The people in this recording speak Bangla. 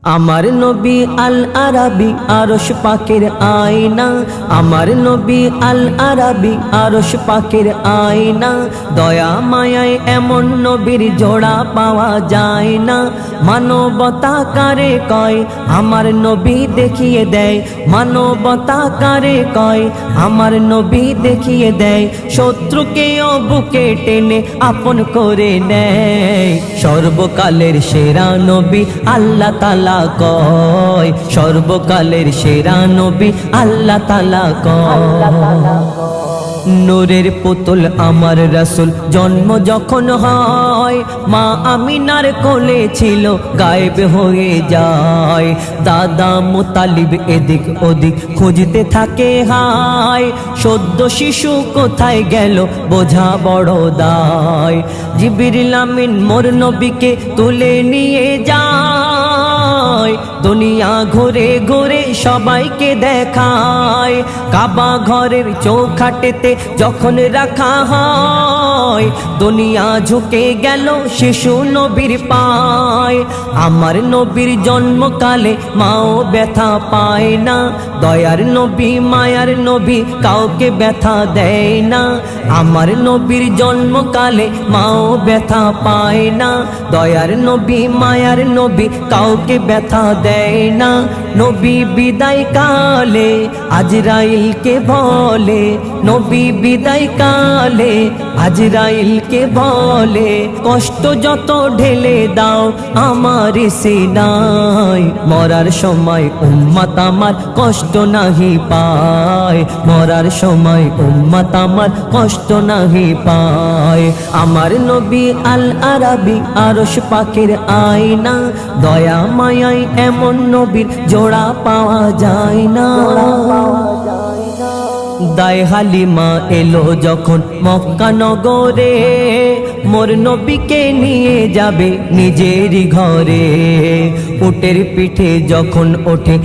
আমার নবী আল আরাবী আরশ পাকের আয়না, আমার নবী আল আরাবী আরশ পাকের আয়না। দয়া মায়ায় এমন নবীর জোড়া পাওয়া যায় না। মানবতা কারে কয় আমার নবী দেখিয়ে দেয়, মানবতা কারে কয় আমার নবী দেখিয়ে দেয়। শত্রুকেও বুকে টেনে আপন করে নেয়। সর্বকালের সেরা নবী আল্লাহ তাআলা কয়, সর্বকালের সেরা নবী আল্লাহ তাআলা কয়। নূরের পুতুল আমার রাসূল জন্ম যখন হয়, মা আমিনার কোলে ছিল গায়েব হয়ে যায়। দাদা মুতালিব এদিক ওদিক খুঁজতে থাকে হায়, সদ্য শিশু কোথায় গেল বোঝা বড় দায়। জিবরিল আমিন মোর নবীকে তুলে নিয়ে যায়, দুনিয়া ঘুরে ঘুরে সবাইকে দেখায়। কাবা ঘরের চৌখাটেতে যখন রাখা হয়, দুনিয়া ঝুঁকে গেল শিশু নবীর পায়। আমার নবীর জন্মকালে মাও ব্যথা পায় না, দয়ার নবী মায়ার নবী কাউকে ব্যথা দেয় না। আমার নবীর জন্মকালে মাও ব্যথা পায় না, দয়ার নবী মায়ার নবী কাউকে ব্যথা দেয় না। নবী বিদায় কালে আজরাইলকে বলে, নবী বিদায় কালে আজরাইলকে বলে, কষ্ট যত ঢেলে দাও আমার সিনায়। মরার সময় উম্মত আমার কষ্ট নাহি পায়, মরার সময় উম্মত আমার কষ্ট নাহি পায়। আমার নবী আল আরাবী আরশ পাকের আয়না, দয়া মায়ায় এমন নবীর জোড়া পাওয়া যায় না। দায় হালিমা এলো যখন মক্কা নগরে, মোর নবীকে নিয়ে যাবে নিজেরই ঘরে। উটের পিঠে যখন ওঠে